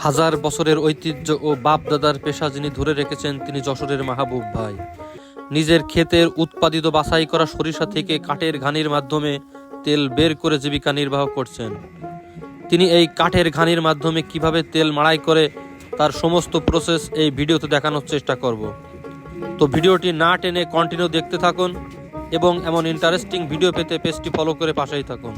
হাজার বছরের ঐতিহ্য ও বাপ দাদার পেশা যিনি ধরে রেখেছেন তিনি যশোরের মাহবুব ভাই। নিজের ক্ষেতের উৎপাদিত বাছাই করা সরিষা থেকে কাঠের ঘানির মাধ্যমে তেল বের করে জীবিকা নির্বাহ করছেন। তিনি এই কাঠের ঘানির মাধ্যমে কিভাবে তেল মাড়াই করে তার সমস্ত প্রসেস এই ভিডিওতে দেখানোর চেষ্টা করব। তো ভিডিওটি না টেনে কন্টিনিউ দেখতে থাকুন এবং এমন ইন্টারেস্টিং ভিডিও পেতে পেজটি ফলো করে পাশেই থাকুন।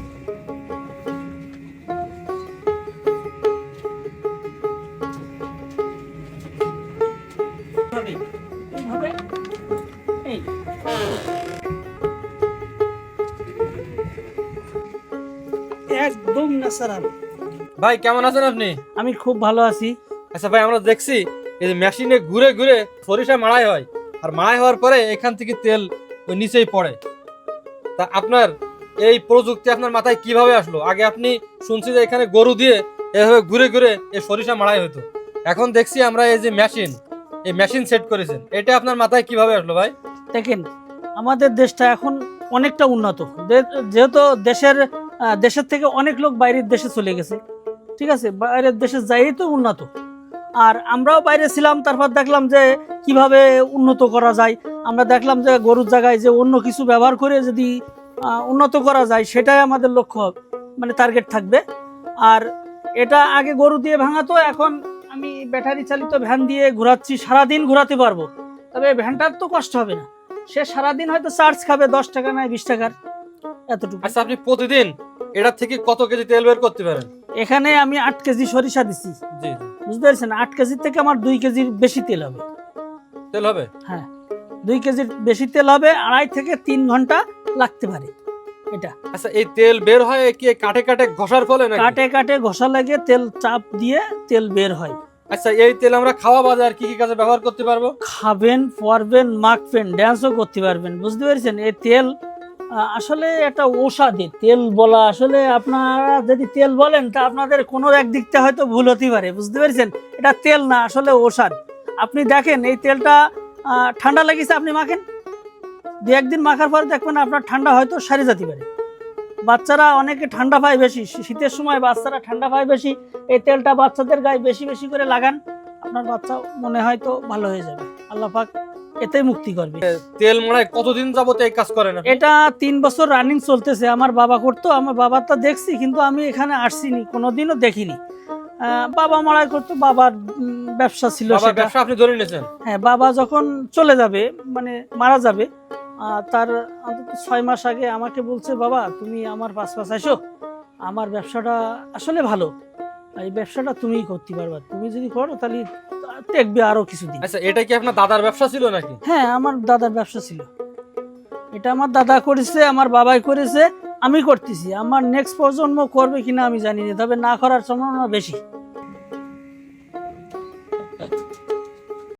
একদম ন্যাচারাল। ভাই কেমন আছেন আপনি? আমি খুব ভালো আছি। আচ্ছা ভাই, আমরা দেখছি এই যে মেশিনে ঘুরে ঘুরে সরিষা মাড়াই হয়, আর মাড়াই হওয়ার পরে এখান থেকে তেল ওই নিচেই পড়ে। তা আপনার এই প্রযুক্তি আপনার মাথায় কিভাবে আসলো? আগে আপনি শুনছি যে এখানে গরু দিয়ে এভাবে ঘুরে ঘুরে এই সরিষা মাড়াই হতো, এখন দেখছি আমরা এই যে মেশিন সেট করেছেন, এটা আপনার মাথায় কিভাবে আসলো ভাই? দেখেন, আমাদের দেশটা এখন অনেকটা উন্নত, যেহেতু দেশের থেকে অনেক লোক বাইরের দেশে চলে গেছে। ঠিক আছে, বাইরের দেশে যাই তো উন্নত, আর আমরাও বাইরে ছিলাম, তারপর দেখলাম যে কিভাবে উন্নত করা যায়। আমরা দেখলাম যে গরুর জায়গায় যে অন্য কিছু ব্যবহার করে যদি উন্নত করা যায়, সেটাই আমাদের লক্ষ্য, মানে টার্গেট থাকবে। আর এটা আগে গরু দিয়ে ভাঙাতো, এখন আমি ব্যাটারি চালিত ভ্যান দিয়ে ঘোরাচ্ছি, সারাদিন ঘোরাতে পারবো। তবে ভ্যানটার তো কষ্ট হবে না, সে সারাদিন হয়তো চার্জ খাবে 10 টাকা নয় 20 টাকার, এতটুকু। আচ্ছা, আপনি প্রতিদিন এটা থেকে কত কেজি তেল বের করতে পারেন? এখানে আমি 8 কেজি সরিষা দিচ্ছি, জি, বুঝতে পারছেন? 8 কেজির থেকে আমার 2 কেজির বেশি তেল হবে। তেল হবে? হ্যাঁ, 2 কেজির বেশি তেল হবে, 2.5 থেকে 3 ঘন্টা লাগতে পারে এটা। আচ্ছা, এই তেল বের হয় কি কাটে কাটে ঘষার ফলে নাকি? কাটে কাটে ঘষা লাগে, তেল চাপ দিয়ে তেল বের হয়। আচ্ছা, এই তেল আমরা খাওয়া বাজার কি কি কাজে ব্যবহার করতে পারবো? খাবেন, পরবেন, মাখবেন, ড্যান্সও করতে পারবেন, বুঝতে পেরেছেন? এই তেল আসলে একটা ঔষধি তেল বলা, আসলে আপনারা যদি তেল বলেন তা আপনাদের কোনো একদিক থেকে হয়তো ভুল হতে পারে, বুঝতে পেরেছেন? এটা তেল না, আসলে ঔষধ। আপনি দেখেন এই তেলটা ঠান্ডা লেগেছে, আপনি মাখেন, 2-1 দিন মাখার পর দেখবেন আপনার ঠান্ডা হয়তো সারে যেতে পারে। বাচ্চারা অনেকে ঠান্ডা পায় বেশি, শীতের সময় বাচ্চারা ঠান্ডা পায় বেশি, এই তেলটা বাচ্চাদের গায়ে বেশি বেশি করে লাগান, আপনার বাচ্চা মনে হয় তো ভালো হয়ে যাবে, আল্লাহ পাক এতেই মুক্তি করবে। তেল মাড়াই কতদিন যাবত এই কাজ করেন? এটা 3 বছর রানিং চলতেছে। আমার বাবা করতো, আমার বাবারটা দেখছি, কিন্তু আমি এখানে আসছিনি, কোনোদিনও দেখিনি। বাবা মারাই করতো, বাবার ব্যবসা ছিল সেটা। ব্যবসা আপনি ধরে নিয়েছেন? হ্যাঁ, বাবা যখন চলে যাবে, মানে মারা যাবে, তার অন্তত 6 মাস আগে আমাকে বলছে, বাবা তুমি আমার পাশ এসো, আমার ব্যবসাটা আসলে ভালো, এই ব্যবসাটা তুমিই করতে পারবা, তুমি যদি করো তাহলে দেখবে আরো কিছুদিন। আচ্ছা, এটা কি আপনার দাদার ব্যবসা ছিল নাকি? হ্যাঁ, আমার দাদার ব্যবসা ছিল, এটা আমার দাদা করেছে, আমার বাবাই করেছে, আমি করতেছি। আমার নেক্সট প্রজন্ম করবে কিনা আমি জানি না, তবে না করার সম্ভাবনা বেশি।